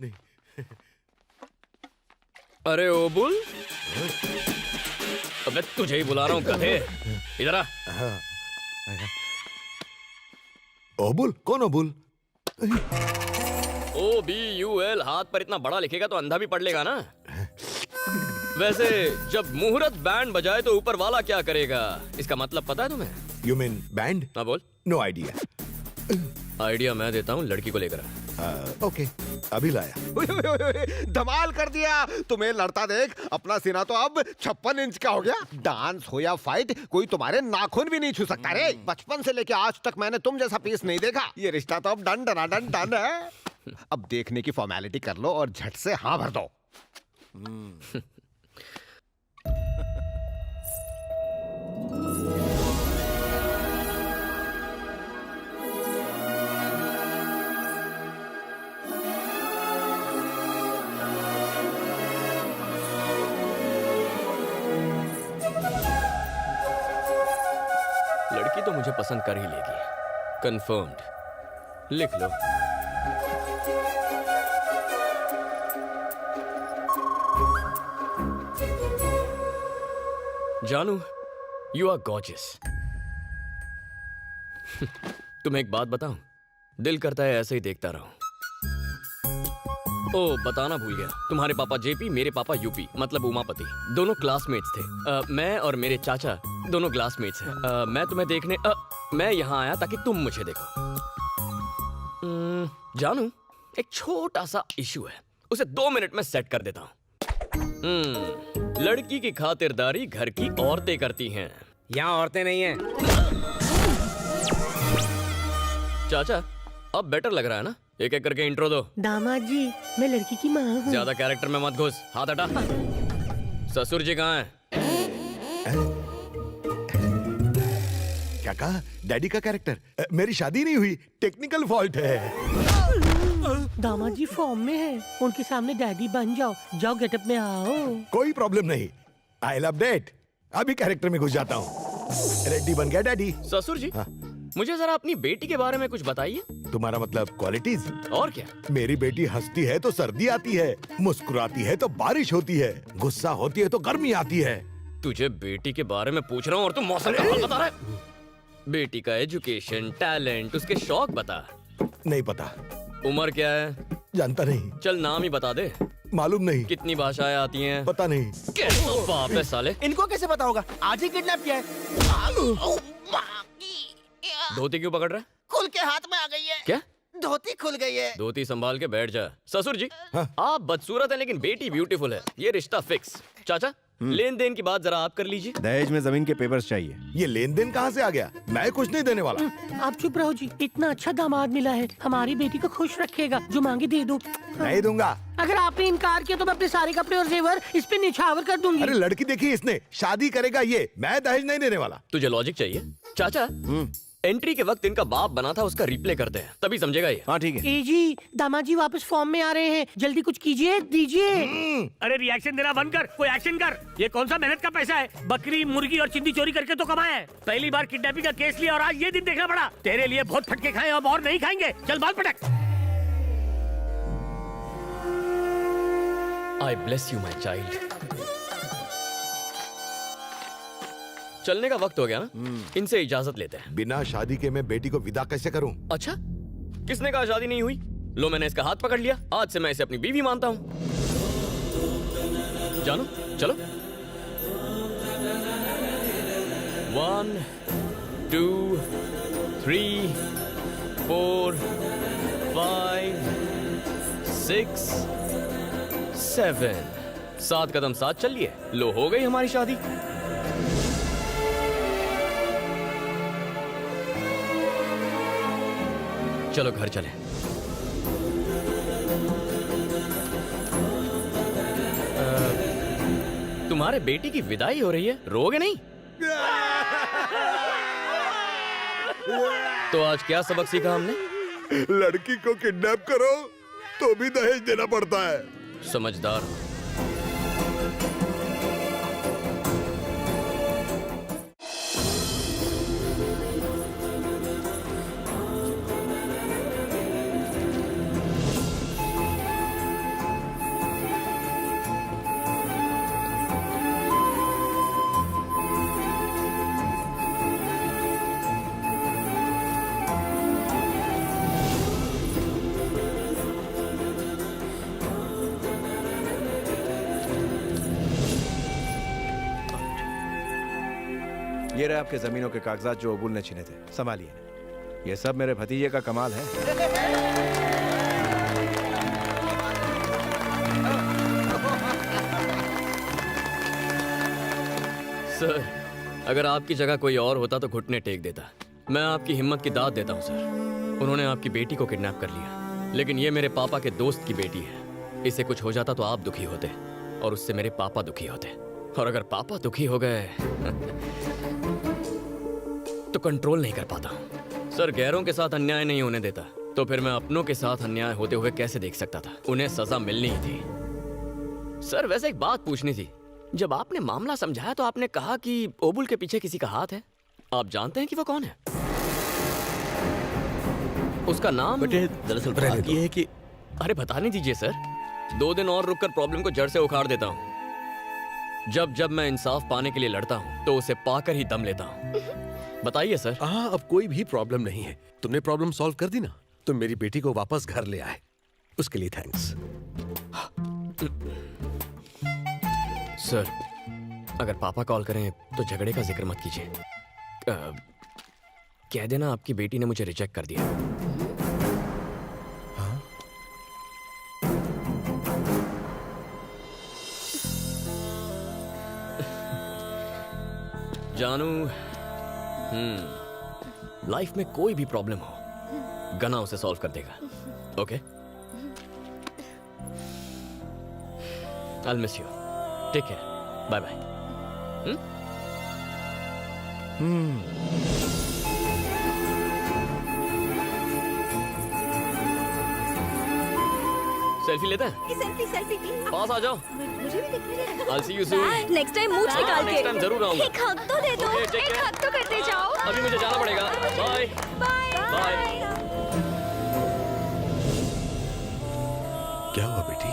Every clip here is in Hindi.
नहीं। अरे ओ बुल, अबे तुझे ही बुला रहा हूँ गधे, इधर आ। ओबुल? कौन ओबुल? OBUL हाथ पर इतना बड़ा लिखेगा तो अंधा भी पढ़ लेगा ना। वैसे जब मुहूर्त बैंड बजाए तो ऊपर वाला क्या करेगा, इसका मतलब पता है तुम्हें? You mean band? हाँ बोल। No idea. आइडिया मैं देता हूँ, लड़की को लेकर आ। ओके, अभी लाया। धमाल कर दिया। तुम्हें लड़ता देख अपना सीना तो अब 56 इंच का हो गया। डांस हो या फाइट, कोई तुम्हारे नाखून भी नहीं छू सकता रे। बचपन से लेके आज तक मैंने तुम जैसा पीस नहीं देखा। ये रिश्ता तो अब डन डन डन डन है। अब देखने की फॉर्मेलिटी कर लो और झट से हाँ भर दो। लड़की तो मुझे पसंद कर ही लेगी, कंफर्म्ड। लिख लो। जानू, यू आर गॉर्जियस। तुम्हें एक बात बताऊं, दिल करता है ऐसे ही देखता रहूं। ओ, बताना भूल गया, तुम्हारे पापा जेपी, मेरे पापा यूपी, मतलब उमापति, दोनों क्लासमेट्स थे। मैं और मेरे चाचा दोनों क्लासमेट्स हैं। मैं तुम्हें देखने मैं यहाँ आया ताकि तुम मुझे देखो। जानू, एक छोटा सा इशू है, उसे 2 मिनट में सेट कर देता हूँ। लड़की की खातिरदारी घर की औरतें करती हैं। यहाँ औरतें नहीं हैं। चाचा, अब बेटर लग रहा है ना? एक एक करके इंट्रो दो। दामाद जी, मैं लड़की की माँ हूँ। ज्यादा कैरेक्टर में मत घुस, हाथ हटा। ससुर जी कहाँ हैं? क्या कहा? डैडी का कैरेक्टर? मेरी शादी नहीं हुई, टेक्निकल फॉल्ट है। दामाद जी फॉर्म में है, उनके सामने डैडी बन जाओ। जाओ गेटअप में आओ। कोई प्रॉब्लम नहीं, आई लव डेट। अभी कैरेक्टर में घुस जाता हूँ। रेडी बन गया डैडी। ससुर जी, हाँ? मुझे जरा अपनी बेटी के बारे में कुछ बताइए। तुम्हारा मतलब क्वालिटीज? और क्या? मेरी बेटी हंसती है तो सर्दी आती है, मुस्कुराती है तो बारिश होती है, गुस्सा होती है तो गर्मी आती है। तुझे बेटी के बारे में पूछ रहा हूँ और तुम मौसम का हाल बता रहा है। बेटी का एजुकेशन, टैलेंट, उसके शौक बता। नहीं पता। उम्र क्या है? जानता नहीं। चल नाम ही बता दे। मालूम नहीं। कितनी भाषाएं आती हैं? पता नहीं। कैसा बाप है साले। इनको कैसे पता होगा? आज ही किडनैप किया है। धोती क्यों पकड़ रहा है? खुल के हाथ में आ गई है। क्या? धोती खुल गई है। धोती संभाल के बैठ जा। ससुर जी, हाँ? आप बदसूरत हैं लेकिन बेटी ब्यूटीफुल है, ये रिश्ता फिक्स। चाचा, लेन देन की बात जरा आप कर लीजिए। दहेज में जमीन के पेपर्स चाहिए। ये लेन देन कहाँ से आ गया? मैं कुछ नहीं देने वाला। आप चुप रहो जी, इतना अच्छा दामाद मिला है, हमारी बेटी को खुश रखेगा। जो मांगे दे दो। नहीं दूंगा। अगर आपने इनकार किया तो मैं अपने सारे कपड़े और जेवर इस पे निछावर कर दूंगी। अरे लड़की देखी इसने, शादी करेगा ये, मैं दहेज नहीं देने वाला। तुझे लॉजिक चाहिए? चाचा, एंट्री के वक्त इनका बाप बना था, उसका रिप्ले करते हैं, तभी समझेगा ये। हाँ ठीक है। ए जी, दामाद जी वापस फॉर्म में आ रहे हैं, जल्दी कुछ कीजिए, दीजिए। अरे रिएक्शन देना बंद कर, कोई एक्शन कर। ये कौन सा मेहनत का पैसा है? बकरी, मुर्गी और चिंदी चोरी करके तो कमाया है। पहली बार किडनैपिंग का केस लिया और आज ये दिन देखना पड़ा। तेरे लिए बहुत फटके खाए, अब और नहीं खाएंगे। चल बाल पटक। आई ब्लेस यू माई चाइल्ड। चलने का वक्त हो गया ना, इनसे इजाजत लेते हैं। बिना शादी के मैं बेटी को विदा कैसे करूं? अच्छा, किसने कहा शादी नहीं हुई? लो, मैंने इसका हाथ पकड़ लिया, आज से मैं इसे अपनी बीवी मानता हूं। जानो, चलो। 1 2 3 4 5 6 7 7 कदम साथ चलिए। लो, हो गई हमारी शादी। चलो घर चले। तुम्हारे बेटी की विदाई हो रही है, रोगे नहीं? तो आज क्या सबक सीखा हमने? लड़की को किडनैप करो तो भी दहेज देना पड़ता है। समझदार हो। ये रहे आपके जमीनों के कागजात जो अबुल ने छीने थे, संभालिए। ये सब मेरे भतीजे का कमाल है। सर, अगर आपकी जगह कोई और होता तो घुटने टेक देता। मैं आपकी हिम्मत की दाद देता हूँ सर। उन्होंने आपकी बेटी को किडनैप कर लिया, लेकिन ये मेरे पापा के दोस्त की बेटी है। इसे कुछ हो जाता तो आप दुखी होते और उससे मेरे पापा दुखी होते। और अगर पापा दुखी हो गए तो कंट्रोल नहीं कर पाता हूँ। सर, गैरों के साथ अन्याय नहीं होने देता, तो फिर मैं अपनों के साथ अन्याय होते हुए कैसे देख सकता था? उन्हें सजा मिलनी ही थी। सर, वैसे एक बात पूछनी थी। जब आपने मामला समझाया तो आपने कहा कि ओबुल के पीछे किसी का हाथ है। आप जानते हैं कि वो कौन है? उसका नाम? बेटे, दरअसल बात ये है कि अरे बताने दीजिए सर। 2 दिन और रुककर प्रॉब्लम को जड़ से उखाड़ देता हूँ। जब जब मैं इंसाफ पाने के लिए लड़ता हूँ तो उसे पाकर ही दम लेता हूँ। बताइए सर। हाँ, अब कोई भी प्रॉब्लम नहीं है। तुमने प्रॉब्लम सॉल्व कर दी ना, तुम मेरी बेटी को वापस घर ले आए, उसके लिए थैंक्स। सर, अगर पापा कॉल करें तो झगड़े का जिक्र मत कीजिए। कह देना आपकी बेटी ने मुझे रिजेक्ट कर दिया। हाँ? जानू, लाइफ में कोई भी प्रॉब्लम हो, गना उसे सॉल्व कर देगा। Okay? I'll miss you. Take care. Bye bye. Selfie लेते हैं? सेल्फी पास आ जाओ। मुझे भी देखने दे। I'll see you soon. Next time मूंछ निकाल के। नेक्स्ट टाइम जरूर आऊंगा। एक हक तो दे दो। Okay, take एक care. हक तो करते जाओ। अभी मुझे जाना पड़ेगा। बाय। बाय। क्या हुआ बेटी?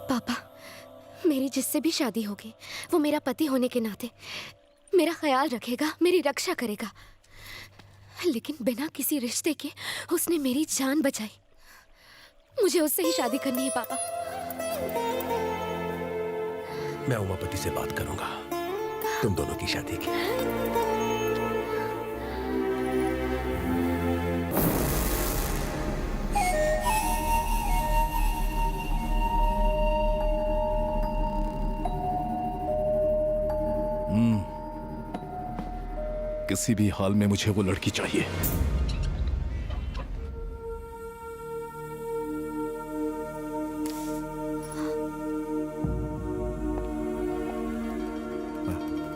पापा, मेरी जिससे भी शादी होगी वो मेरा पति होने के नाते मेरा ख्याल रखेगा, मेरी रक्षा करेगा। लेकिन बिना किसी रिश्ते के उसने मेरी जान बचाई। मुझे उससे ही शादी करनी है पापा। मैं उमापति से बात करूंगा तुम दोनों की शादी की। किसी भी हाल में मुझे वो लड़की चाहिए।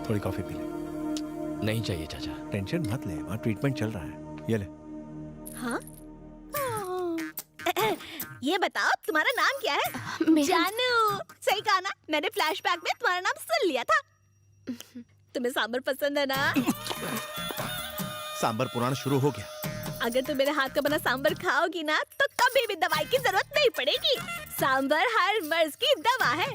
थोड़ी कॉफी पी ले। नहीं चाहिए चाचा। टेंशन मत ले, वहाँ ट्रीटमेंट चल रहा है। ये ले। हाँ? ये बताओ तुम्हारा नाम क्या है? जानू। सही कहा ना, मैंने फ्लैशबैक में तुम्हारा नाम सुन लिया था। तुम्हें सांबर पसंद है ना? सांबर पुराण शुरू हो गया। अगर तुम मेरे हाथ का बना सांबर खाओगी ना तो कभी भी दवाई की जरूरत नहीं पड़ेगी। सांबर हर मर्ज की दवा है।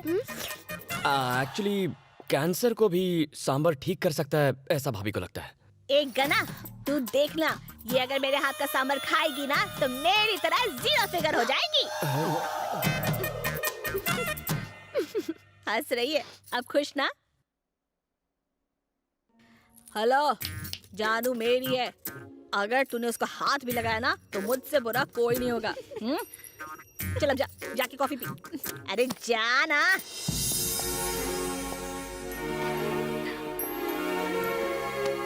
एक्चुअली कैंसर को भी सांबर ठीक कर सकता है, ऐसा भाभी को लगता है। एक गना, तू देखना, ये अगर मेरे हाथ का सांबर खाएगी ना तो मेरी तरह 0 फिगर हो जाएगी। हंस रही है, अब खुश ना? हेलो, जानू मेरी है। अगर तूने उसका हाथ भी लगाया ना तो मुझसे बुरा कोई नहीं होगा। चल अब जाके कॉफी पी। अरे जा ना।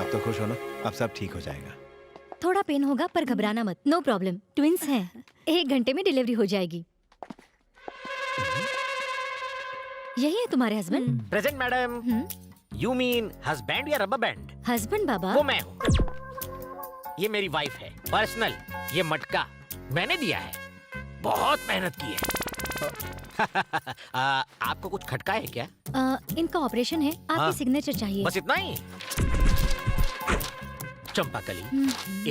अब तो खुश हो ना? अब सब ठीक हो जाएगा। थोड़ा पेन होगा पर घबराना मत, नो प्रॉब्लम। ट्विंस हैं, 1 घंटे में डिलीवरी हो जाएगी। यही है तुम्हारे husband? Present madam. You mean husband या रबर बैंड? हस्बैंड बाबा। वो मैं हूँ। ये मेरी वाइफ है, पर्सनल। ये मटका मैंने दिया है, बहुत मेहनत की है। आपको कुछ खटका है क्या? इनका ऑपरेशन है, आपकी सिग्नेचर चाहिए। बस इतना ही? चंपाकली,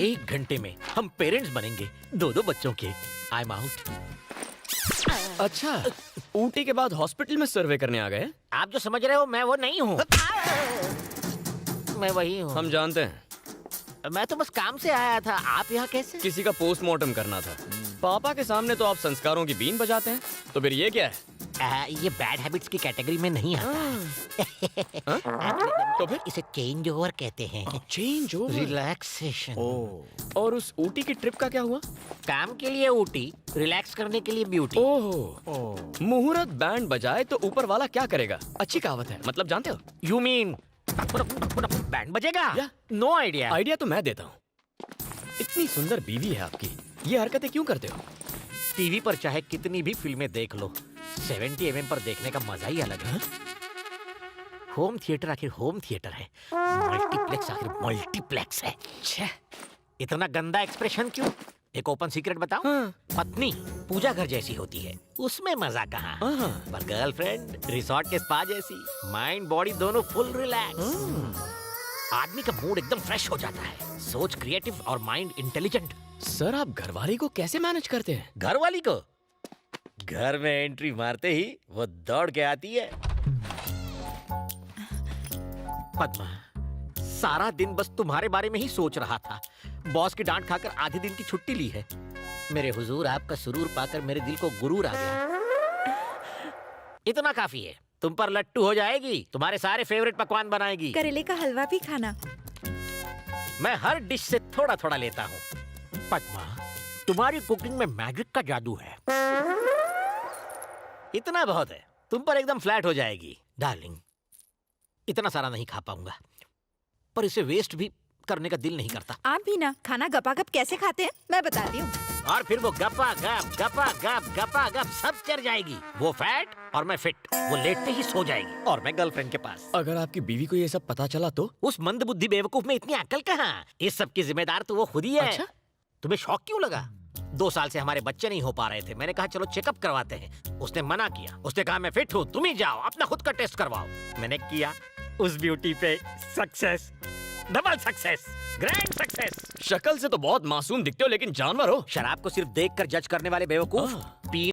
1 घंटे में हम पेरेंट्स बनेंगे 2-2 बच्चों के। I am out. अच्छा, ऊटी के बाद हॉस्पिटल में सर्वे करने आ गए? आप जो समझ रहे हो मैं वो नहीं हूँ। मैं वही हूँ। हम जानते हैं। मैं तो बस काम से आया था। आप यहाँ कैसे? किसी का पोस्टमार्टम करना था। पापा के सामने तो आप संस्कारों की बीन बजाते हैं, तो फिर ये क्या है? ये बैड हैबिट्स की कैटेगरी में नहीं आता। तो फिर इसे चेंज ओवर कहते हैं। Change over, relaxation. और उस ऊटी की ट्रिप का क्या हुआ? काम के लिए ऊटी, रिलैक्स करने के लिए ब्यूटी। ओह, मुहूर्त बैंड बजाए तो ऊपर वाला क्या करेगा? अच्छी कहावत है, मतलब जानते हो? यू मीन बैंड बजेगा? या। No idea. आइडिया तो मैं देता हूँ। इतनी सुंदर बीवी है आपकी, ये हरकतें क्यों करते हो? टीवी पर चाहे कितनी भी फिल्में देख लो, 70 mm पर देखने का मजा ही अलग है। होम थिएटर आखिर होम थिएटर है, मल्टीप्लेक्स आखिर मल्टीप्लेक्स है। छे, इतना गंदा एक्सप्रेशन क्यों? एक ओपन सीक्रेट बताऊं? हाँ। पत्नी पूजा घर जैसी होती है, उसमें मजा कहाँ? पर गर्लफ्रेंड रिसोर्ट के स्पा जैसी, माइंड बॉडी दोनों फुल रिलैक्स। आदमी का मूड एकदम फ्रेश हो जाता है, सोच क्रिएटिव और माइंड इंटेलिजेंट। सर, आप घरवाली को कैसे मैनेज करते हैं? घर वाली को घर में एंट्री मारते ही वो दौड़ के आती है। पद्मा, सारा दिन बस तुम्हारे बारे में ही सोच रहा था। बॉस की डांट खाकर आधे दिन की छुट्टी ली है। मेरे हुजूर, आपका सुरूर पाकर मेरे दिल को गुरूर आ गया। इतना काफी है, तुम पर लट्टू हो जाएगी, तुम्हारे सारे फेवरेट पकवान बनाएगी। करेले का हलवा भी खाना। मैं हर डिश से थोड़ा थोड़ा लेता हूँ। पद्मा, तुम्हारी कुकिंग में मैजिक का जादू है। इतना बहुत है, तुम पर एकदम फ्लैट हो जाएगी। डार्लिंग, इतना सारा नहीं खा पाऊंगा, पर इसे वेस्ट भी करने का दिल नहीं करता। आप भी ना खाना गपागप कैसे खाते हैं मैं बताती हूँ। और फिर वो गपा गप सब चढ़ जाएगी। वो फैट और मैं फिट, वो लेटते ही सो जाएगी और मैं गर्लफ्रेंड के पास। अगर आपकी बीवी को ये सब पता चला तो? उस मंदबुद्धि बेवकूफ में इतनी अकल कहाँ? इस सब की जिम्मेदार तो वो खुद ही है। अच्छा? तुम्हें शौक क्यों लगा? 2 साल से हमारे बच्चे नहीं हो पा रहे थे, मैंने कहा चलो चेकअप करवाते हैं। उसने मना किया, उसने कहा मैं फिट हूँ, तुम ही जाओ अपना खुद का टेस्ट करवाओ। मैंने किया, उस ब्यूटी पे success, double success, grand success. शक्ल से तो बहुत मासूम दिखते हो, लेकिन जानवर हो। शराब को सिर्फ देखकर जज करने वाले बेवकूफ।